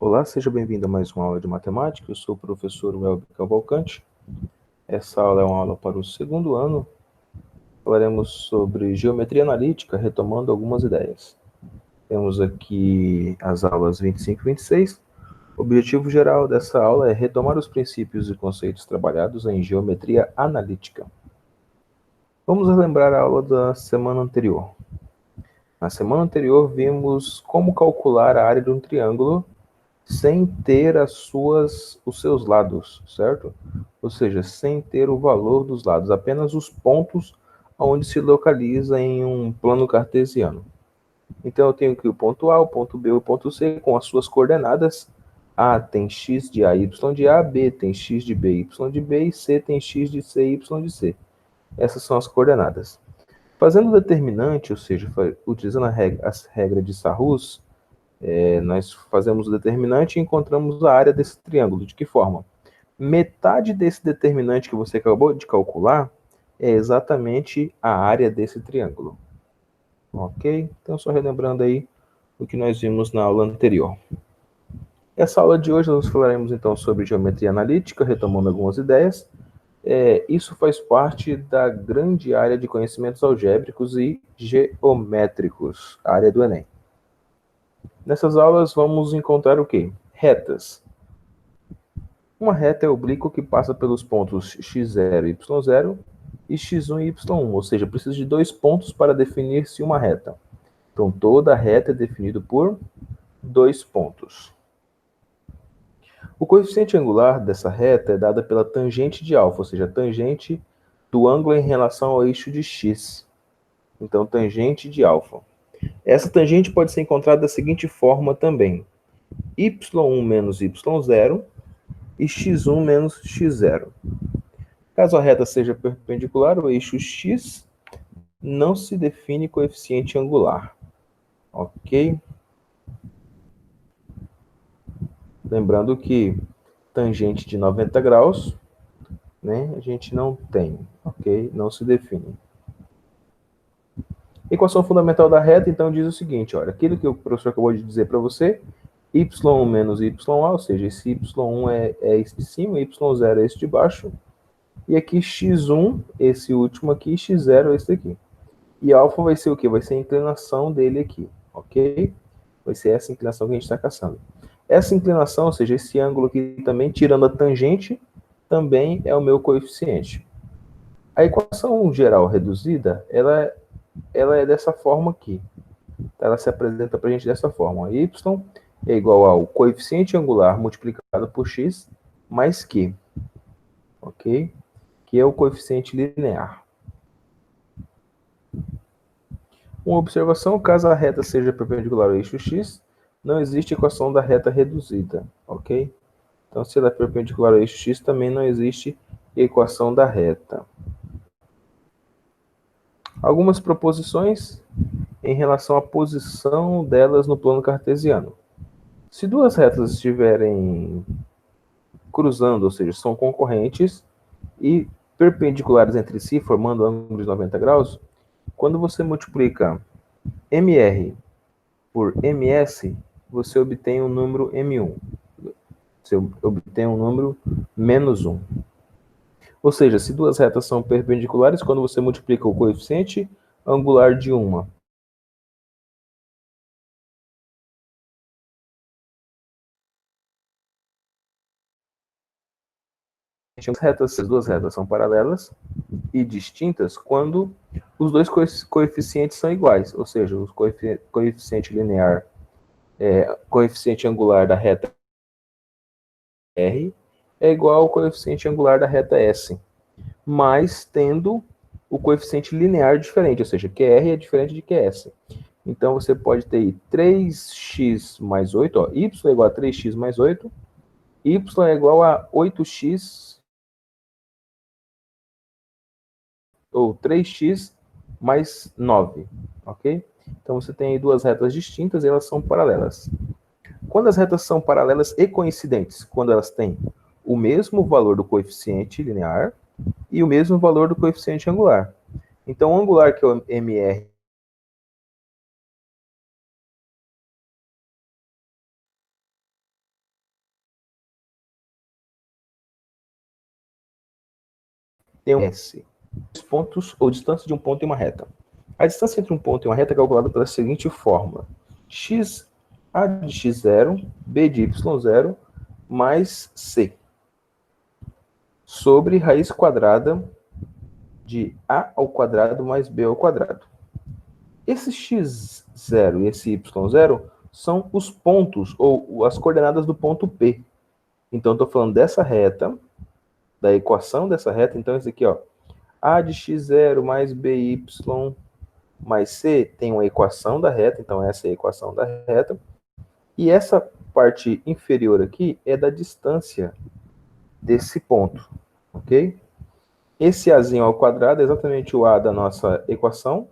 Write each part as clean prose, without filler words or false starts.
Olá, seja bem-vindo a mais uma aula de matemática. Eu sou o professor Welber Cavalcante. Essa aula é uma aula para o segundo ano. Falaremos sobre geometria analítica, retomando algumas ideias. Temos aqui as aulas 25 e 26. O objetivo geral dessa aula é retomar os princípios e conceitos trabalhados em geometria analítica. Vamos relembrar a aula da semana anterior. Na semana anterior, vimos como calcular a área de um triângulo sem ter os seus lados, certo? Ou seja, sem ter o valor dos lados, apenas os pontos onde se localiza em um plano cartesiano. Então eu tenho aqui o ponto A, o ponto B e o ponto C com as suas coordenadas. A tem x de A, y de A, B tem x de B, y de B e C tem x de C, y de C. Essas são as coordenadas. Fazendo o determinante, ou seja, utilizando as regras de Sarrus, nós fazemos o determinante e encontramos a área desse triângulo. De que forma? Metade desse determinante que você acabou de calcular é exatamente a área desse triângulo. Ok? Então, só relembrando aí o que nós vimos na aula anterior. Essa aula de hoje nós falaremos então sobre geometria analítica, retomando algumas ideias. Isso faz parte da grande área de conhecimentos algébricos e geométricos, a área do Enem. Nessas aulas vamos encontrar o quê? Retas. Uma reta é oblíqua que passa pelos pontos x0 e y0 e x1 e y1, ou seja, precisa de dois pontos para definir-se uma reta. Então, toda reta é definida por dois pontos. O coeficiente angular dessa reta é dado pela tangente de alfa, ou seja, a tangente do ângulo em relação ao eixo de x. Então, tangente de alfa. Essa tangente pode ser encontrada da seguinte forma também: y1 menos y0 e x1 menos x0. Caso a reta seja perpendicular ao eixo x, não se define coeficiente angular. Ok? Lembrando que tangente de 90 graus, né, a gente não tem, ok? Não se define. Equação fundamental da reta, então, diz o seguinte, olha, aquilo que o professor acabou de dizer para você, y1 menos ya, ou seja, esse y1 é esse de cima, y0 é esse de baixo, e aqui x1, esse último aqui, x0 é esse daqui. E alfa vai ser o quê? Vai ser a inclinação dele aqui, ok? Vai ser essa inclinação que a gente está caçando. Essa inclinação, ou seja, esse ângulo aqui também, tirando a tangente, também é o meu coeficiente. A equação geral reduzida, ela é dessa forma aqui. Ela se apresenta para a gente dessa forma. Y é igual ao coeficiente angular multiplicado por x mais Q, ok? Que é o coeficiente linear. Uma observação, caso a reta seja perpendicular ao eixo x, não existe equação da reta reduzida, ok? Então, se ela é perpendicular ao eixo x, também não existe equação da reta. Algumas proposições em relação à posição delas no plano cartesiano. Se duas retas estiverem cruzando, ou seja, são concorrentes e perpendiculares entre si, formando ângulo de 90 graus, quando você multiplica MR por MS, você obtém um número M1. Você obtém um número menos 1. Ou seja, se duas retas são perpendiculares, quando você multiplica o coeficiente angular de uma as duas retas são paralelas e distintas quando os dois coeficientes são iguais, ou seja, o coeficiente linear, coeficiente angular da reta R é igual ao coeficiente angular da reta S, mas tendo o coeficiente linear diferente, ou seja, QR é diferente de QS. Então, você pode ter 3x mais 8, ó, y é igual a 3x mais 8, y é igual a 8x, ou 3x mais 9, ok? Então, você tem aí duas retas distintas e elas são paralelas. Quando as retas são paralelas e coincidentes, quando elas têm o mesmo valor do coeficiente linear e o mesmo valor do coeficiente angular. Então, o angular, que é o MR, tem um S. Dois pontos, ou distância de um ponto e uma reta. A distância entre um ponto e uma reta é calculada pela seguinte fórmula. X, A de x0, B de y0, mais C. Sobre raiz quadrada de A ao quadrado mais B ao quadrado. Esse x0 e esse y0 são os pontos, ou as coordenadas do ponto P. Então, estou falando dessa reta, da equação dessa reta. Então, esse aqui, ó, A de x0 mais BY mais C tem uma equação da reta, então essa é a equação da reta. E essa parte inferior aqui é da distância desse ponto, ok? Esse Azinho ao quadrado é exatamente o A da nossa equação,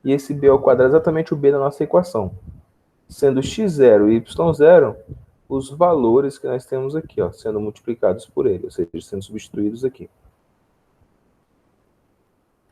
e esse B ao quadrado é exatamente o B da nossa equação. Sendo x0 e y0 os valores que nós temos aqui, ó, sendo multiplicados por ele, ou seja, sendo substituídos aqui.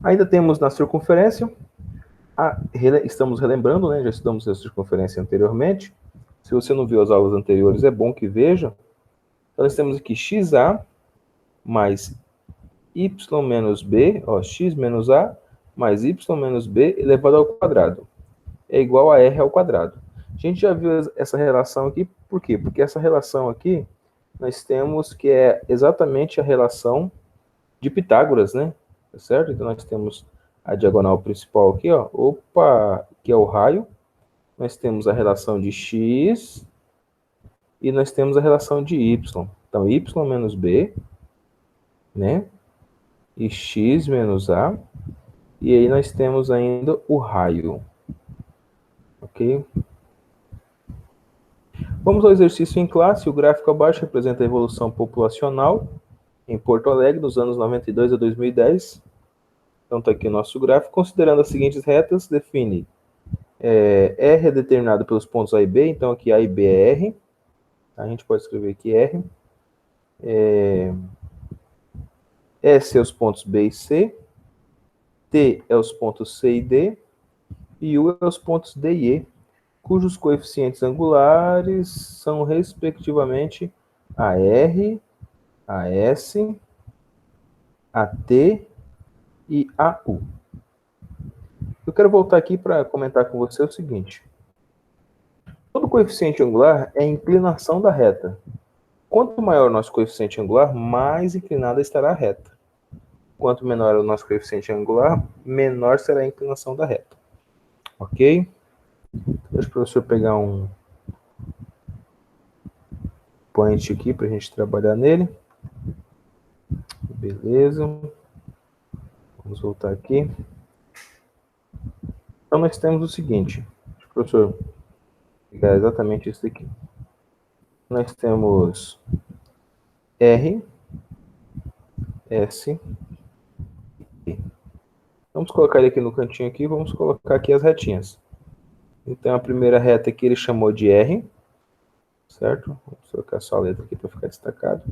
Ainda temos na circunferência, estamos relembrando, né? Já estudamos a circunferência anteriormente. Se você não viu as aulas anteriores, é bom que veja. Então, nós temos aqui xa mais y menos b, ó, x menos a mais y menos b elevado ao quadrado. É igual a r ao quadrado. A gente já viu essa relação aqui, por quê? Porque essa relação aqui, nós temos que é exatamente a relação de Pitágoras, né? Tá certo? Então, nós temos a diagonal principal aqui, ó, que é o raio. Nós temos a relação de x e nós temos a relação de y. Então, y menos b, né? E x menos a. E aí nós temos ainda o raio. Ok? Vamos ao exercício em classe. O gráfico abaixo representa a evolução populacional em Porto Alegre dos anos 92 a 2010. Então, está aqui o nosso gráfico. Considerando as seguintes retas, define R é determinado pelos pontos A e B. Então, aqui A e B é R. A gente pode escrever aqui R. S é os pontos B e C. T é os pontos C e D. E U é os pontos D e E, cujos coeficientes angulares são, respectivamente, a R, a S, a T e a U. Eu quero voltar aqui para comentar com você o seguinte. Todo coeficiente angular é a inclinação da reta. Quanto maior o nosso coeficiente angular, mais inclinada estará a reta. Quanto menor o nosso coeficiente angular, menor será a inclinação da reta. Ok? Deixa o professor pegar um point aqui para a gente trabalhar nele. Beleza. Vamos voltar aqui. Então, nós temos o seguinte. Deixa o professor pegar exatamente isso aqui. Nós temos R, S, E. Vamos colocar ele aqui no cantinho aqui. Vamos colocar aqui as retinhas. Então, a primeira reta aqui ele chamou de R. Certo? Vamos colocar só a letra aqui para ficar destacado.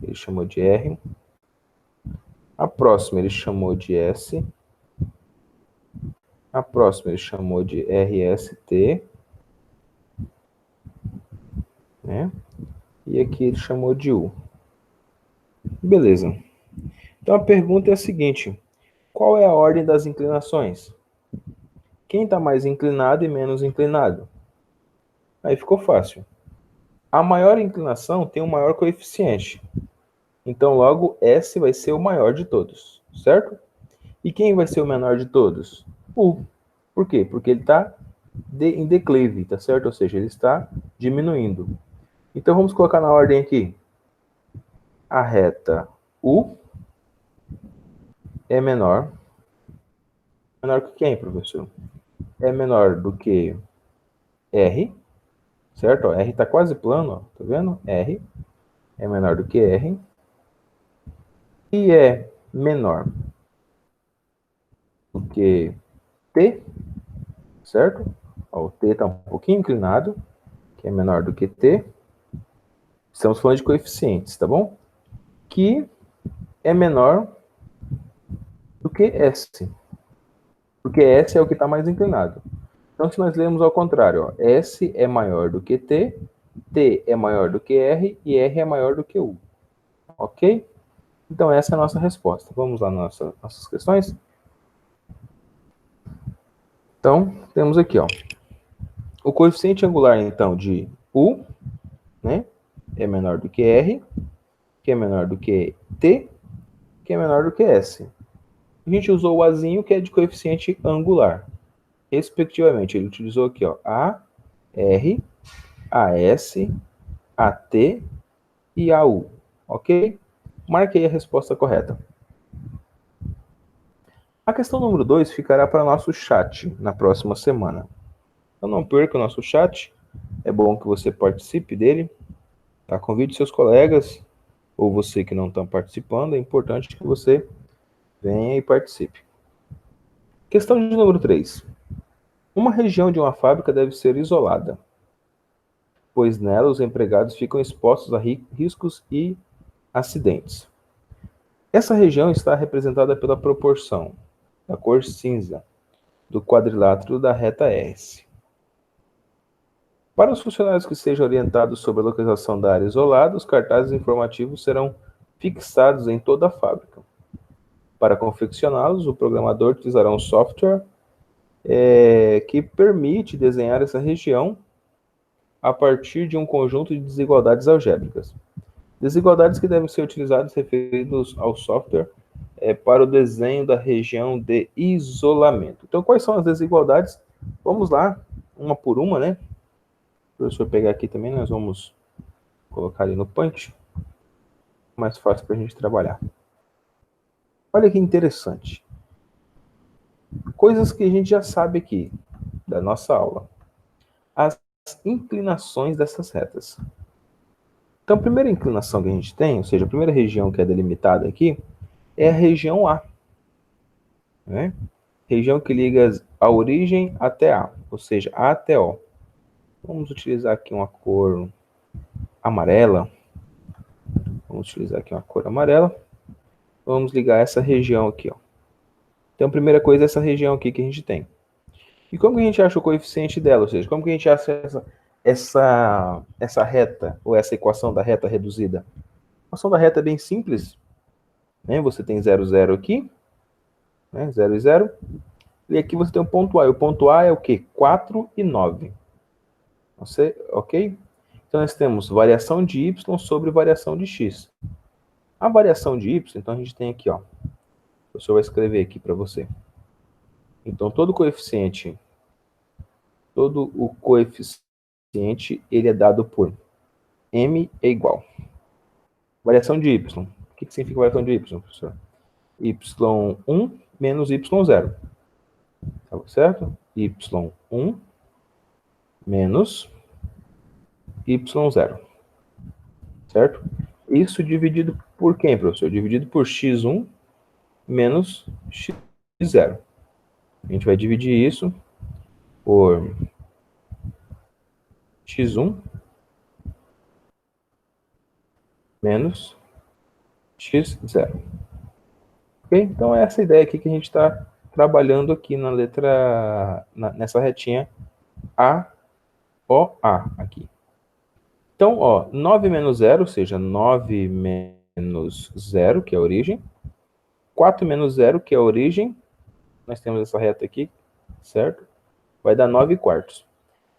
Ele chamou de R. A próxima ele chamou de S. A próxima ele chamou de RST. Né? E aqui ele chamou de U. Beleza. Então a pergunta é a seguinte. Qual é a ordem das inclinações? Quem está mais inclinado e menos inclinado? Aí ficou fácil. A maior inclinação tem o maior coeficiente. Então, logo, S vai ser o maior de todos, certo? E quem vai ser o menor de todos? U. Por quê? Porque ele está em declive, tá certo? Ou seja, ele está diminuindo. Então, vamos colocar na ordem aqui. A reta U é menor. Menor que quem, professor? É menor do que R, certo? Ó, R está quase plano, ó, tá vendo? R é menor do que R. E é menor do que T, certo? Ó, o T está um pouquinho inclinado, que é menor do que T. Estamos falando de coeficientes, tá bom? Que é menor do que S. Porque S é o que está mais inclinado. Então, se nós lermos ao contrário, ó, S é maior do que T, T é maior do que R e R é maior do que U. Ok? Então, essa é a nossa resposta. Vamos lá nas nossas questões? Então, temos aqui, ó, o coeficiente angular, então, de U, né, é menor do que R, que é menor do que T, que é menor do que S. A gente usou o Azinho, que é de coeficiente angular. Respectivamente, ele utilizou aqui, ó, A, R, AS, AT e AU, ok? Marquei a resposta correta. A questão número 2 ficará para nosso chat na próxima semana. Então não perca o nosso chat, é bom que você participe dele, tá? Convide seus colegas, ou você que não está participando, é importante que você venha e participe. Questão de número 3. Uma região de uma fábrica deve ser isolada, pois nela os empregados ficam expostos a riscos e acidentes. Essa região está representada pela proporção da cor cinza do quadrilátero da reta S. Para os funcionários que sejam orientados sobre a localização da área isolada, os cartazes informativos serão fixados em toda a fábrica. Para confeccioná-los, o programador utilizará um software que permite desenhar essa região a partir de um conjunto de desigualdades algébricas. Desigualdades que devem ser utilizadas referidos ao software para o desenho da região de isolamento. Então, quais são as desigualdades? Vamos lá, uma por uma, né? O professor pegar aqui também, nós vamos colocar ali no punch. Mais fácil para a gente trabalhar. Olha que interessante. Coisas que a gente já sabe aqui da nossa aula. As inclinações dessas retas. Então, a primeira inclinação que a gente tem, ou seja, a primeira região que é delimitada aqui, é a região A. Né? Região que liga a origem até A, ou seja, A até O. Vamos utilizar aqui uma cor amarela. Vamos utilizar aqui uma cor amarela. Vamos ligar essa região aqui, ó. Então, a primeira coisa é essa região aqui que a gente tem. E como que a gente acha o coeficiente dela? Ou seja, como que a gente acha essa reta, ou essa equação da reta reduzida? A equação da reta é bem simples. Né? Você tem 0, 0 aqui, né? 0 e 0. E aqui você tem o ponto A. E o ponto A é o quê? 4 e 9. Ok? Então, nós temos variação de y sobre variação de x. A variação de y, então a gente tem aqui, ó. O professor vai escrever aqui para você. Então, todo o coeficiente, ele é dado por m é igual. Variação de y. O que significa variação de y, professor? y1 menos y0. Tá certo? y1 menos y0. Certo? Isso dividido por quem, professor? Dividido por x1 menos x0. A gente vai dividir isso por x1 menos x0. Ok? Então, é essa ideia aqui que a gente está trabalhando aqui na letra, nessa retinha A, O, A aqui. Então, ó, 9 menos 0, ou seja, 9 menos 0, que é a origem. 4 menos 0, que é a origem. Nós temos essa reta aqui, certo? Vai dar 9 quartos.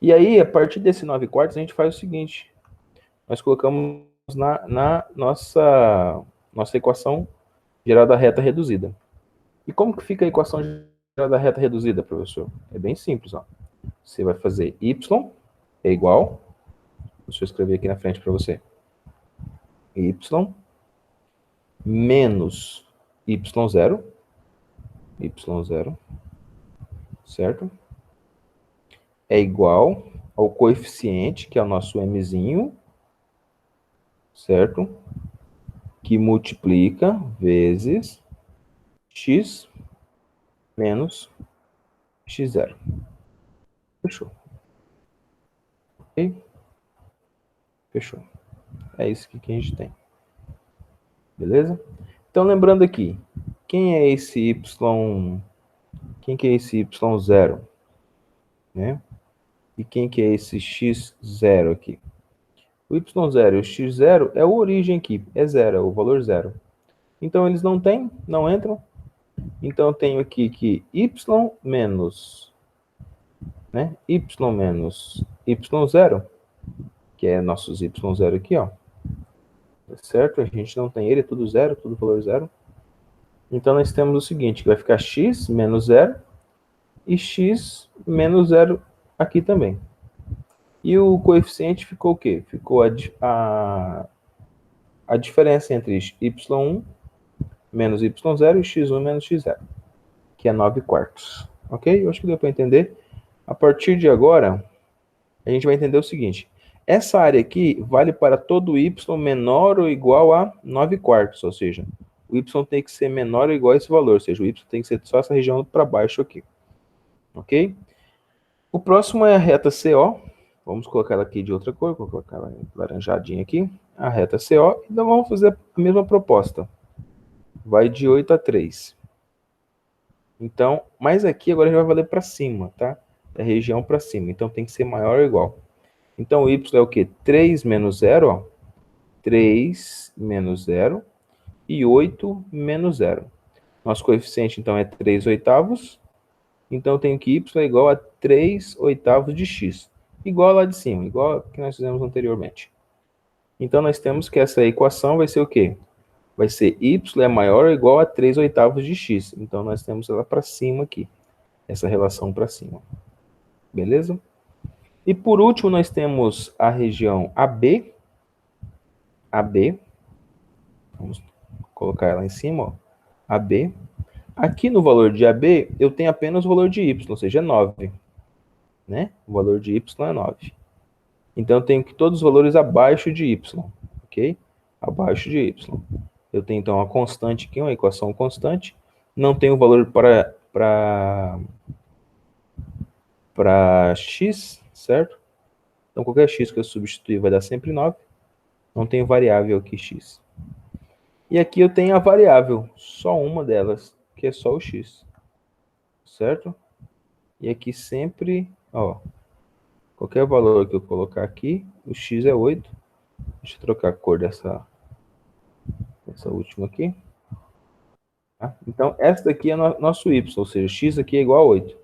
E aí, a partir desse 9 quartos, a gente faz o seguinte. Nós colocamos na nossa equação geral da reta reduzida. E como que fica a equação geral da reta reduzida, professor? É bem simples, ó. Você vai fazer y é igual, deixa eu escrever aqui na frente para você, y menos y0, certo? É igual ao coeficiente, que é o nosso mzinho, certo? Que multiplica vezes x menos x0. Fechou. Ok? Fechou. É isso que a gente tem. Beleza? Então, lembrando aqui, quem é esse y... Quem que é esse y0? Né? E quem que é esse x0 aqui? O y0 e o x0 é a origem aqui, é zero, é o valor zero. Então, eles não entram. Então, eu tenho aqui que y menos, né, y menos y0, que é nossos y0 aqui, ó, certo? A gente não tem ele, é tudo zero, tudo valor zero. Então, nós temos o seguinte, que vai ficar x menos 0 e x menos 0 aqui também. E o coeficiente ficou o quê? Ficou a diferença entre y1 menos y0 e x1 menos x0, que é 9 quartos. Ok? Eu acho que deu para entender. A partir de agora, a gente vai entender o seguinte. Essa área aqui vale para todo y menor ou igual a 9 quartos, ou seja, o y tem que ser menor ou igual a esse valor, ou seja, o y tem que ser só essa região para baixo aqui. Ok? O próximo é a reta CO. Vamos colocar ela aqui de outra cor, vou colocar ela laranjadinha aqui. A reta CO. Então vamos fazer a mesma proposta. Vai de 8 a 3. Então, mas aqui agora já vai valer para cima, tá? É região para cima. Então tem que ser maior ou igual. Então o y é o quê? 3 menos 0, ó. 3 menos 0 e 8 menos 0. Nosso coeficiente, então, é 3 oitavos. Então, eu tenho que y é igual a 3 oitavos de x. Igual lá de cima, igual que nós fizemos anteriormente. Então, nós temos que essa equação vai ser o quê? Vai ser y é maior ou igual a 3 oitavos de x. Então, nós temos ela para cima aqui. Essa relação para cima. Beleza? E por último, nós temos a região AB. AB. Vamos colocar ela em cima, ó. AB. Aqui no valor de AB, eu tenho apenas o valor de y, ou seja, é 9. Né? O valor de y é 9. Então, eu tenho que todos os valores abaixo de y, ok? Abaixo de y. Eu tenho, então, uma constante aqui, uma equação constante. Não tenho o valor para x, certo? Então, qualquer x que eu substituir vai dar sempre 9. Não tenho variável aqui x. E aqui eu tenho a variável, só uma delas, que é só o x. Certo? E aqui sempre, ó, qualquer valor que eu colocar aqui, o x é 8. Deixa eu trocar a cor dessa última aqui. Tá? Então, essa daqui é nosso y, ou seja, x aqui é igual a 8.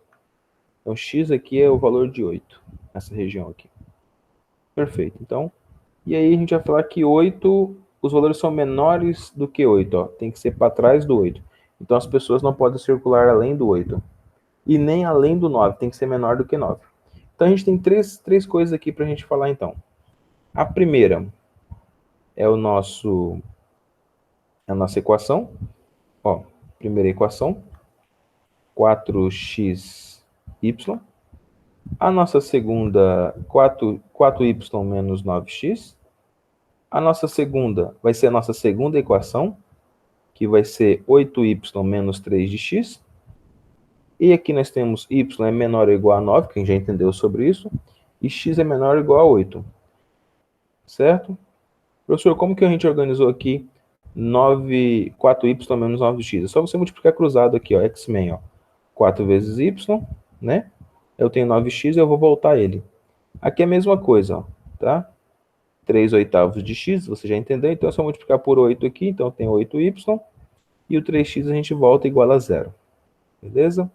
Então, x aqui é o valor de 8, essa região aqui. Perfeito. Então, e aí a gente vai falar que 8, os valores são menores do que 8, ó. Tem que ser para trás do 8. Então, as pessoas não podem circular além do 8. E nem além do 9, tem que ser menor do que 9. Então, a gente tem três coisas aqui para a gente falar, então. A primeira é a nossa equação. Ó, primeira equação, 4xy. A nossa segunda, 4y menos 9x. A nossa segunda vai ser a nossa segunda equação, que vai ser 8y menos 3 de x. E aqui nós temos y é menor ou igual a 9, quem já entendeu sobre isso, e x é menor ou igual a 8. Certo? Professor, como que a gente organizou aqui 4y menos 9x? É só você multiplicar cruzado aqui, ó, x-men, ó. 4 vezes y, né? Eu tenho 9x e eu vou voltar ele. Aqui é a mesma coisa, ó, tá? 3 oitavos de x, você já entendeu, então é só multiplicar por 8 aqui, então tem 8y, e o 3x a gente volta igual a 0. Beleza?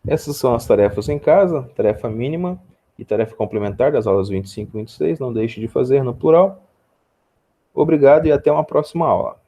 Essas são as tarefas em casa, tarefa mínima e tarefa complementar das aulas 25 e 26. Não deixe de fazer no plural. Obrigado e até uma próxima aula.